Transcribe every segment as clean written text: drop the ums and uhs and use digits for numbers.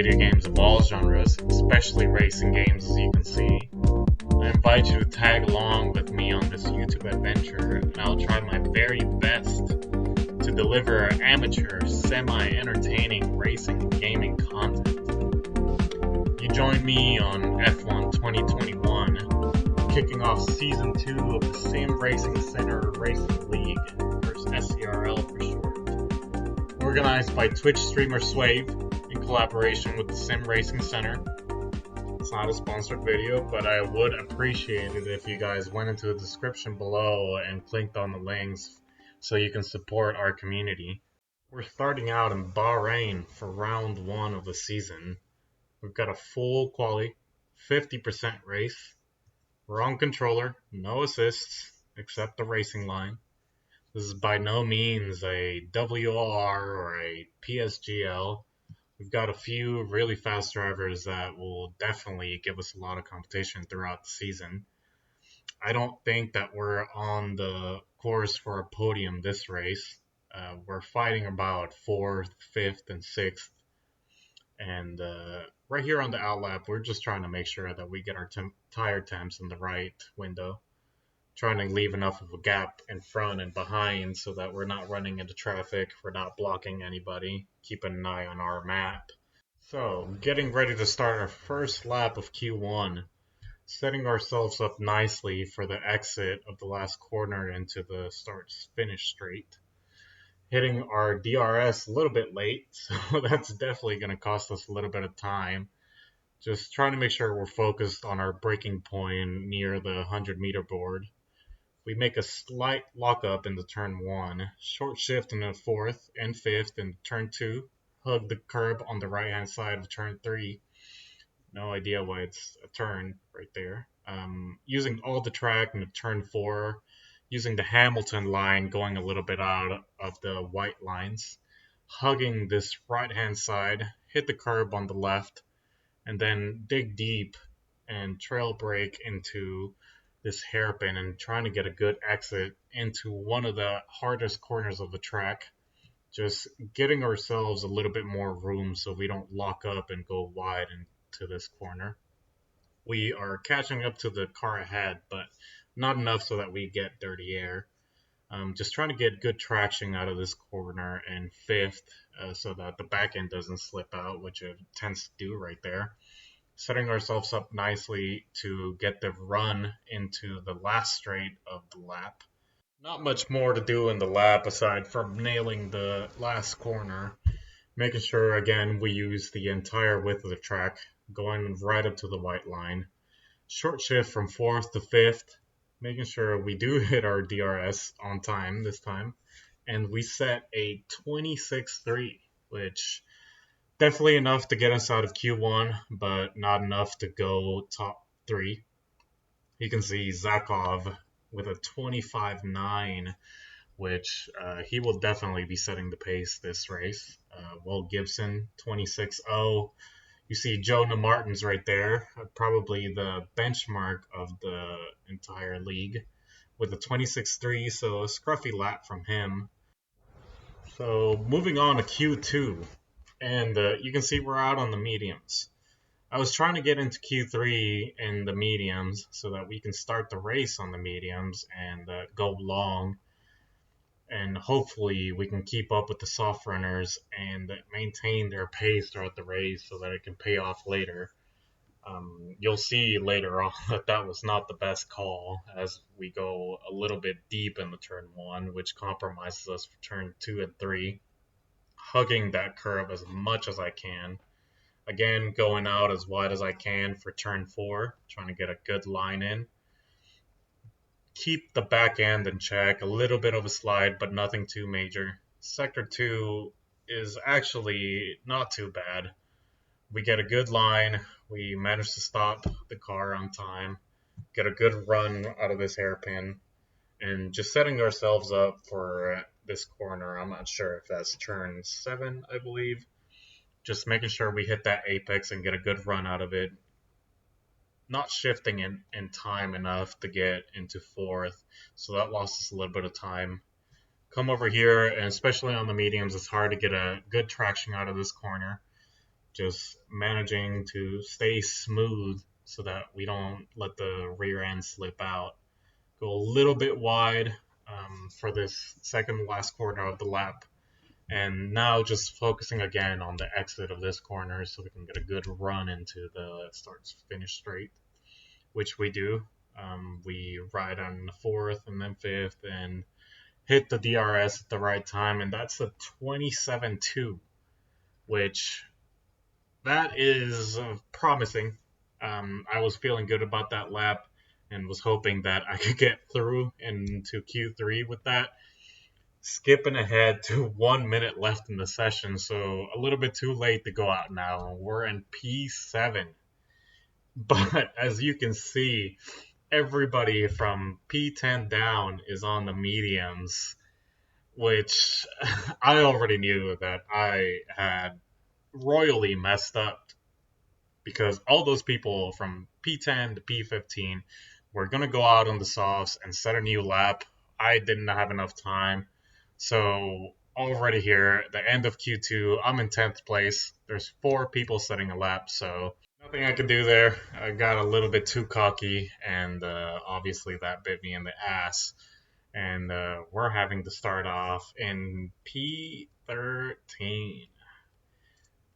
video games of all genres, especially racing games as you can see. I invite you to tag along with me on this YouTube adventure, and I'll try my very best to deliver amateur, semi-entertaining racing and gaming content. You join me on F1 2021, kicking off Season 2 of the Sim Racing Center Racing League, or SCRL for short. Organized by Twitch streamer Swave in collaboration with the Sim Racing Center. It's not a sponsored video, but I would appreciate it if you guys went into the description below and clicked on the links so you can support our community. We're starting out in Bahrain for round 1 of the season. We've got a full quali, 50% race. We're on controller, no assists except the racing line. This is by no means a WLR or a PSGL. We've got a few really fast drivers that will definitely give us a lot of competition throughout the season. I don't think that we're on the course for a podium this race. We're fighting about 4th, 5th, and 6th. And right here on the outlap, we're just trying to make sure that we get our tire temps in the right window. Trying to leave enough of a gap in front and behind so that we're not running into traffic, we're not blocking anybody, keeping an eye on our map. So, getting ready to start our first lap of Q1, setting ourselves up nicely for the exit of the last corner into the start-finish straight. Hitting our DRS a little bit late, so that's definitely going to cost us a little bit of time. Just trying to make sure we're focused on our braking point near the 100-meter board. We make a slight lockup into turn 1, short shift into 4th and 5th in turn 2, hug the curb on the right hand side of turn 3. No idea why it's a turn right there. Using all the track into turn 4, using the Hamilton line going a little bit out of the white lines, hugging this right hand side, hit the curb on the left, and then dig deep and trail brake into this hairpin and trying to get a good exit into one of the hardest corners of the track. Just getting ourselves a little bit more room so we don't lock up and go wide into this corner. We are catching up to the car ahead, but not enough so that we get dirty air. Just trying to get good traction out of this corner in 5th so that the back end doesn't slip out, which it tends to do right there. Setting ourselves up nicely to get the run into the last straight of the lap. Not much more to do in the lap aside from nailing the last corner. Making sure, again, we use the entire width of the track, going right up to the white line. Short shift from 4th to 5th, making sure we do hit our DRS on time this time. And we set a 26.3, which definitely enough to get us out of Q1, but not enough to go top 3. You can see Zakov with a 25.9, which he will definitely be setting the pace this race. Will Gibson, 26.0. You see Jonah Martins right there, probably the benchmark of the entire league, with a 26.3, so a scruffy lap from him. So moving on to Q2. And you can see we're out on the mediums. I was trying to get into Q3 in the mediums so that we can start the race on the mediums and go long. And hopefully we can keep up with the soft runners and maintain their pace throughout the race so that it can pay off later. You'll see later on that that was not the best call as we go a little bit deep in the turn 1, which compromises us for turn 2 and 3. Hugging that curve as much as I can. Again, going out as wide as I can for turn 4, trying to get a good line in. Keep the back end in check, a little bit of a slide, but nothing too major. Sector 2 is actually not too bad. We get a good line, we manage to stop the car on time, get a good run out of this hairpin, and just setting ourselves up for this corner. I'm not sure if that's turn 7, I believe. Just making sure we hit that apex and get a good run out of it. Not shifting in time enough to get into 4th, so that lost us a little bit of time. Come over here, and especially on the mediums, it's hard to get a good traction out of this corner. just managing to stay smooth so that we don't let the rear end slip out. Go a little bit wide for this second last corner of the lap. And now just focusing again on the exit of this corner so we can get a good run into the start finish straight, which we do. We ride on the fourth and then fifth and hit the DRS at the right time, and that's a 27.2, which that is promising. I was feeling good about that lap and was hoping that I could get through into Q3 with that. Skipping ahead to 1 minute left in the session, so a little bit too late to go out now. We're in P7. But as you can see, everybody from P10 down is on the mediums, which I already knew that I had royally messed up because all those people from P10 to P15 were going to go out on the softs and set a new lap. I didn't have enough time. So already here, the end of Q2, I'm in 10th place. There's 4 people setting a lap, so nothing I can do there. I got a little bit too cocky, and obviously that bit me in the ass. And we're having to start off in P13.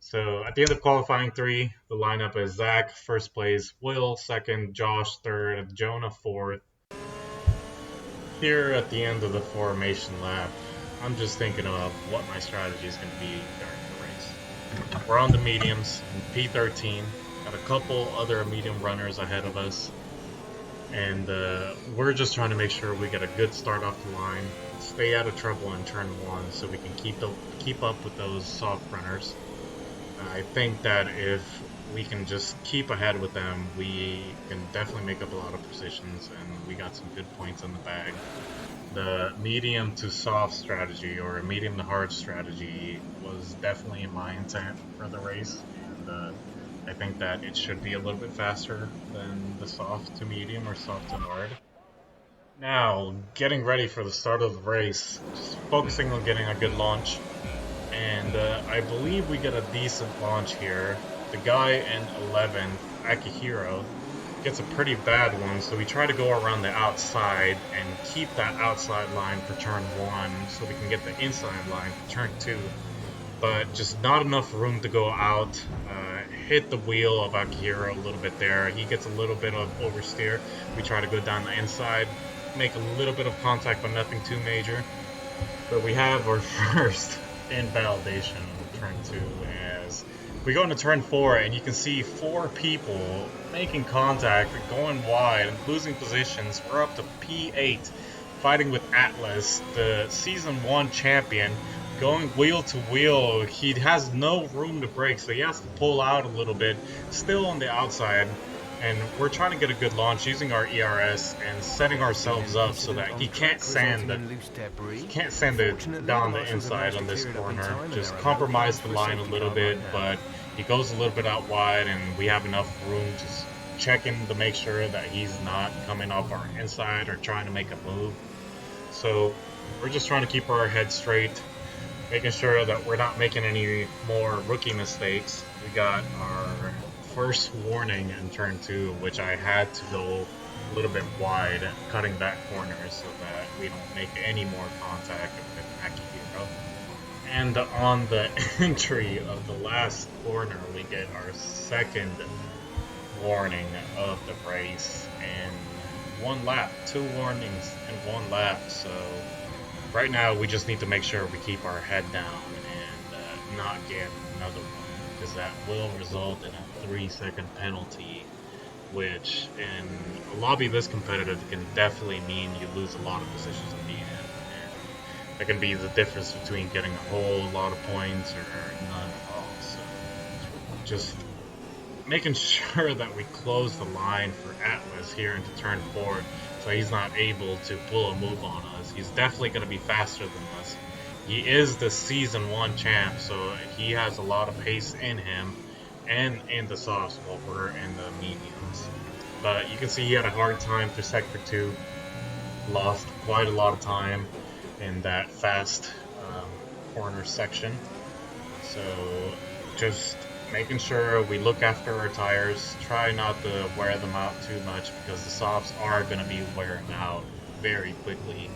So at the end of qualifying 3, the lineup is Zach, first place, Will, second, Josh, third, Jonah, fourth. Here at the end of the formation lap, I'm just thinking of what my strategy is going to be during the race. We're on the mediums in P13, got a couple other medium runners ahead of us, and we're just trying to make sure we get a good start off the line, stay out of trouble in turn 1 so we can keep up with those soft runners. I think that if we can just keep ahead with them, we can definitely make up a lot of positions, and we got some good points in the bag. The medium to soft strategy, or medium to hard strategy, was definitely my intent for the race, and I think that it should be a little bit faster than the soft to medium or soft to hard. Now, getting ready for the start of the race, just focusing on getting a good launch. And I believe we get a decent launch here. The guy in 11th, Akihiro, gets a pretty bad one, so we try to go around the outside and keep that outside line for turn 1 so we can get the inside line for turn 2. But just not enough room to go out. Hit the wheel of Akihiro a little bit there. He gets a little bit of oversteer. We try to go down the inside, make a little bit of contact, but nothing too major. But we have our first invalidation of turn 2 as we go into turn 4, and you can see 4 people making contact, going wide, and losing positions. We're up to P8, fighting with Atlas, the Season 1 champion, going wheel to wheel. He has no room to brake, so he has to pull out a little bit, still on the outside. And we're trying to get a good launch using our ERS and setting ourselves up so that he can't sand it down the inside on this corner. Just compromise the line a little bit, but he goes a little bit out wide, and we have enough room just checking to make sure that he's not coming off our inside or trying to make a move. So we're just trying to keep our head straight, making sure that we're not making any more rookie mistakes. We got our first warning in turn 2, which I had to go a little bit wide, cutting that corner so that we don't make any more contact with Akihiro. And on the entry of the last corner, we get our second warning of the race in 1 lap. 2 warnings in 1 lap, so right now we just need to make sure we keep our head down and not get another one, because that will result in a 3-second penalty, which in a lobby this competitive can definitely mean you lose a lot of positions in the end. And that can be the difference between getting a whole lot of points or none at all. So just making sure that we close the line for Atlas here into turn 4 so he's not able to pull a move on us. He's definitely going to be faster than us. He is the Season 1 champ, so he has a lot of pace in him and in the softs while we're in the mediums. But you can see he had a hard time through Sector 2, lost quite a lot of time in that fast corner section. So just making sure we look after our tires, try not to wear them out too much because the softs are going to be wearing out very quickly.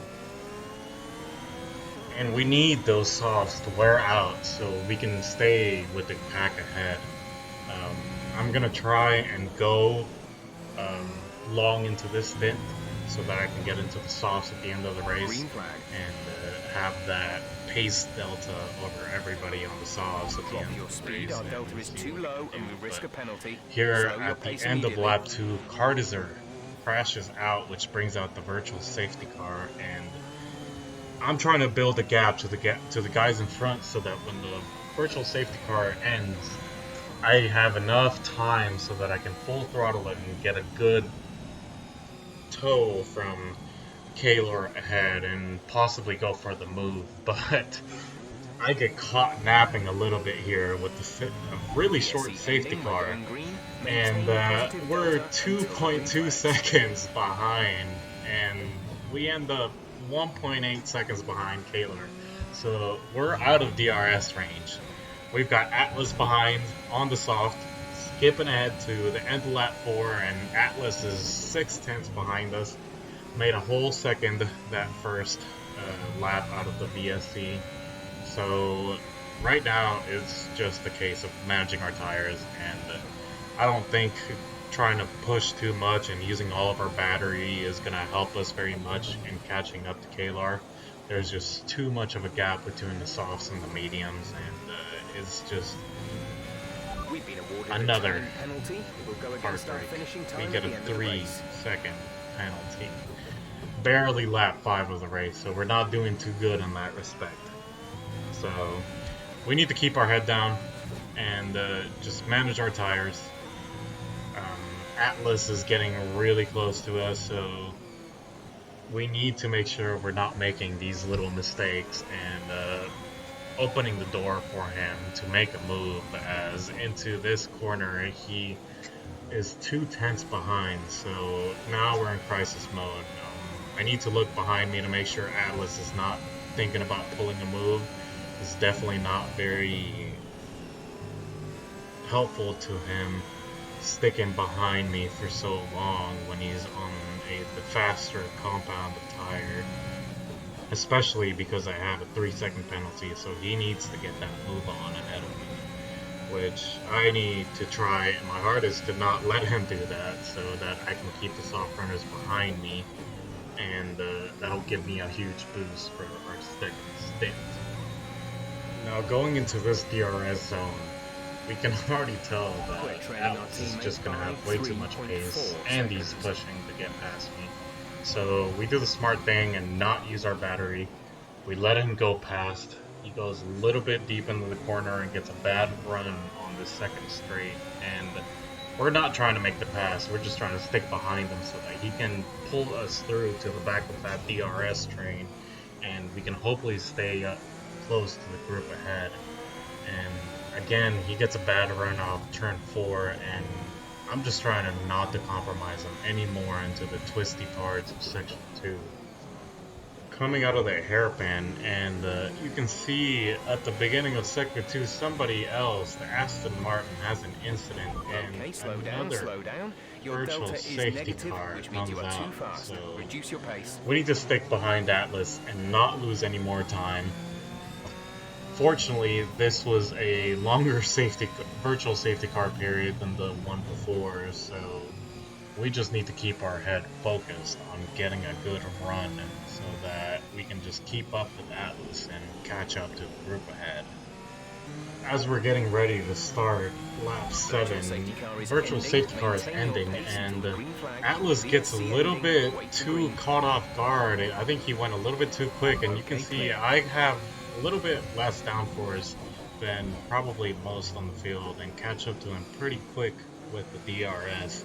And we need those softs to wear out so we can stay with the pack ahead. I'm going to try and go long into this stint so that I can get into the softs at the end of the race and have that pace delta over everybody on the softs at the end of the race. Our delta is too low and we risk a penalty. Here at the end of lap 2, Cartizer crashes out, which brings out the virtual safety car, and I'm trying to build a gap to the guys in front so that when the virtual safety car ends, I have enough time so that I can full throttle it and get a good tow from Kaylor ahead and possibly go for the move. But I get caught napping a little bit here with a really short safety car, and we're 2.2 seconds behind, and we end up 1.8 seconds behind Kaylor. So we're out of DRS range. We've got Atlas behind on the soft, skipping ahead to the end of lap 4, and Atlas is 6/10 behind us. Made a whole second that first lap out of the VSC. So right now it's just a case of managing our tires, and I don't think trying to push too much and using all of our battery is going to help us very much in catching up to Kalar. There's just too much of a gap between the softs and the mediums, and it's just another heartbreak. We get a 3-second penalty. Barely lap 5 of the race, so we're not doing too good in that respect. So we need to keep our head down and just manage our tires. Atlas is getting really close to us, so we need to make sure we're not making these little mistakes and opening the door for him to make a move, as into this corner he is 2/10 behind, so now we're in crisis mode. I need to look behind me to make sure Atlas is not thinking about pulling a move. It's definitely not very helpful to him sticking behind me for so long when he's on the faster compound of tire, especially because I have a 3-second penalty, so he needs to get that move on ahead of me, which I need to try my hardest to not let him do that so that I can keep the soft runners behind me, and that'll give me a huge boost for our second stint. Now going into this DRS zone, we can already tell that Atlas is just going to have way too much pace, and he's pushing to get past me. So we do the smart thing and not use our battery. We let him go past. He goes a little bit deep into the corner and gets a bad run on the second straight. And we're not trying to make the pass. We're just trying to stick behind him so that he can pull us through to the back of that DRS train, and we can hopefully stay up close to the group ahead. And again, he gets a bad run off turn 4, and I'm just trying to not to compromise him anymore into the twisty parts of section 2. Coming out of the hairpin, and you can see at the beginning of sector 2, somebody else, the Aston Martin, has an incident, and slow down. Your virtual delta is safety negative, car which means comes you are too out. fast. So Reduce your pace. we need to stick behind Atlas and not lose any more time. Fortunately, this was a longer virtual safety car period than the one before, so we just need to keep our head focused on getting a good run so that we can just keep up with Atlas and catch up to the group ahead. As we're getting ready to start lap 7, virtual safety car is ending, and Atlas gets a little bit too caught off guard. I think he went a little bit too quick, and you can see I have a little bit less downforce than probably most on the field and catch up to him pretty quick with the DRS,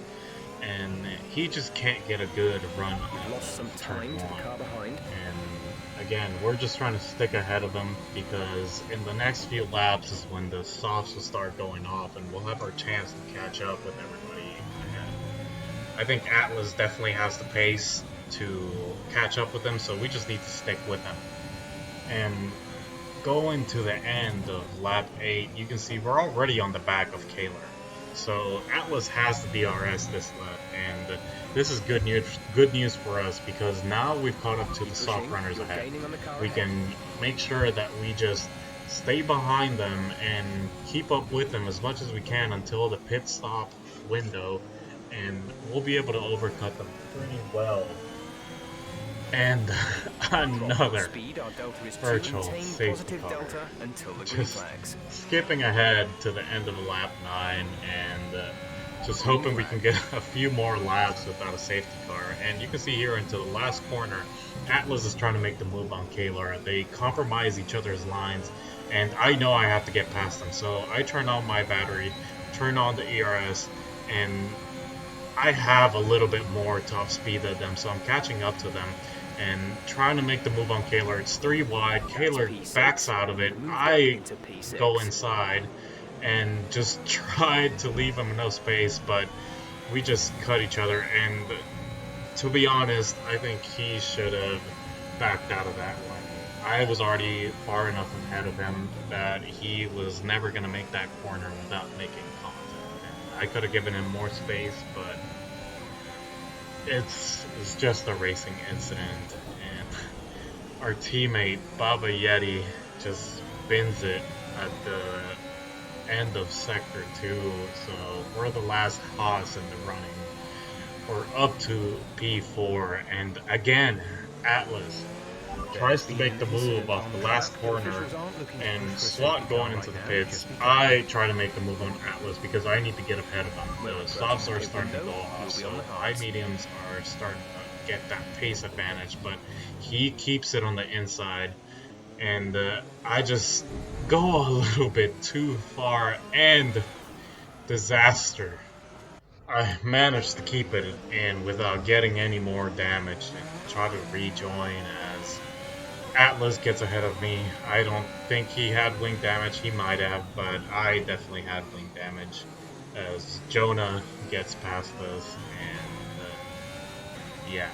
and he just can't get a good run Lost some time to the car behind. And again, we're just trying to stick ahead of him because in the next few laps is when the softs will start going off and we'll have our chance to catch up with everybody ahead. I think Atlas definitely has the pace to catch up with them, so we just need to stick with him. And going to the end of lap 8, you can see we're already on the back of Kaler. So Atlas has the DRS this lap, and this is good news for us because now we've caught up to the soft runners ahead. We can make sure that we just stay behind them and keep up with them as much as we can until the pit stop window, and we'll be able to overcut them pretty well. And another virtual safety car. Just skipping ahead to the end of lap 9 and just hoping we can get a few more laps without a safety car. And you can see here into the last corner, Atlas is trying to make the move on Kaler. They compromise each other's lines, and I know I have to get past them. So I turn on my battery, turn on the ERS, and I have a little bit more top speed than them, so I'm catching up to them and trying to make the move on Kaler. It's 3 wide. Kaler backs out of it. I go inside and just tried to leave him enough space, but we just cut each other. And to be honest, I think he should have backed out of that one. I was already far enough ahead of him that he was never going to make that corner without making contact. And I could have given him more space, but it's just a racing incident, and our teammate Baba Yeti just spins it at the end of sector 2, so we're the last Haas in the running. We're up to P4, and again Atlas tries to make the move off the last corner and slot going into the pits. I try to make the move on Atlas because I need to get ahead of him. The softs are starting to go off, so high mediums are starting to get that pace advantage, but he keeps it on the inside, and I just go a little bit too far, and disaster. I managed to keep it in without getting any more damage and try to rejoin as Atlas gets ahead of me. I don't think he had wing damage. He might have, but I definitely had wing damage as Jonah gets past us. And yeah,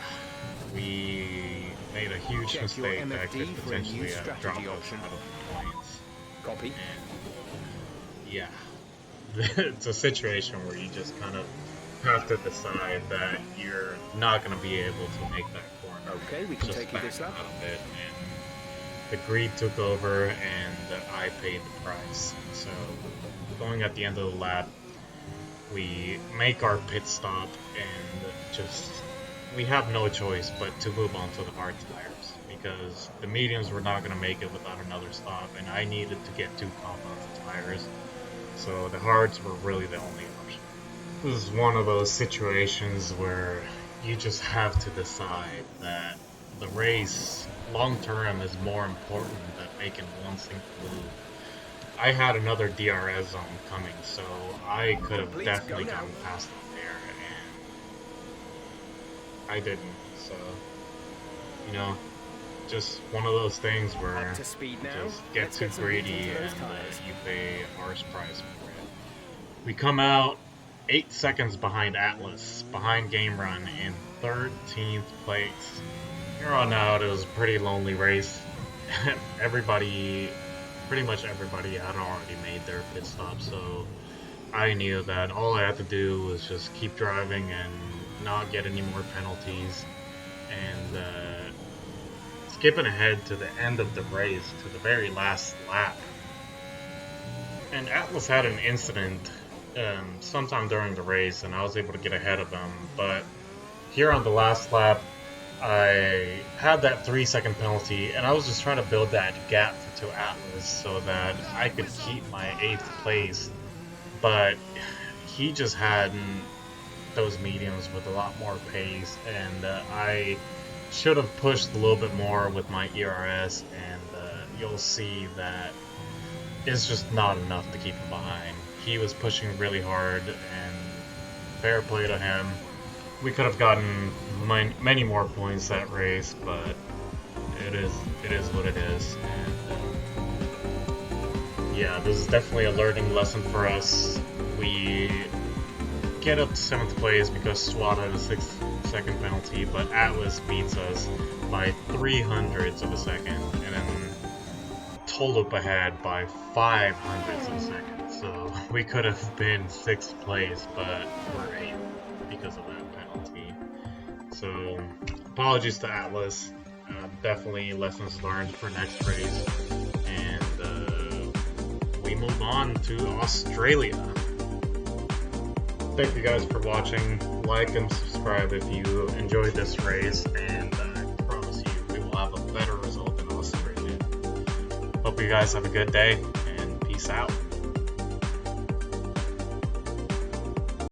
we made a huge mistake that could potentially have dropped us out of the points. Copy. And yeah, it's a situation where you just kind of have to decide that you're not going to be able to make that corner. Okay, we can take you this lap. And the greed took over, and I paid the price. So, going at the end of the lap, we make our pit stop, and just we have no choice but to move on to the hard tires because the mediums were not going to make it without another stop, and I needed to get 2 compounds of tires. So the hards were really the only option. This is one of those situations where you just have to decide that the race long term is more important than making one single move. I had another DRS zone coming, so I could have definitely gotten past them there, and I didn't. So, you know, just one of those things where Just get too greedy and you pay a harsh price for it. We come out 8 seconds behind Atlas, behind Game Run, in 13th place. Here on out, it was a pretty lonely race. Pretty much everybody had already made their pit stop, so I knew that all I had to do was just keep driving and not get any more penalties. And skipping ahead to the end of the race, to the very last lap. And Atlas had an incident sometime during the race, and I was able to get ahead of him. But here on the last lap, I had that 3-second penalty, and I was just trying to build that gap to Atlas so that I could keep my 8th place. But he just had those mediums with a lot more pace, and I should have pushed a little bit more with my ERS, and you'll see that it's just not enough to keep him behind. He was pushing really hard, and fair play to him. We could have gotten many more points that race, but it is what it is. And yeah, this is definitely a learning lesson for us. We get up to 7th place because SWAT had a 6-second penalty, but Atlas beats us by 0.03 of a second, and then pulled up ahead by 500 of seconds, so we could have been 6th place, but we're 8th because of that penalty. So apologies to Atlas. Definitely lessons learned for next race, and we move on to Australia. Thank you guys for watching. Like and subscribe if you enjoyed this race, and I promise you we will have a better result in Australia. Hope you guys have a good day, and peace out.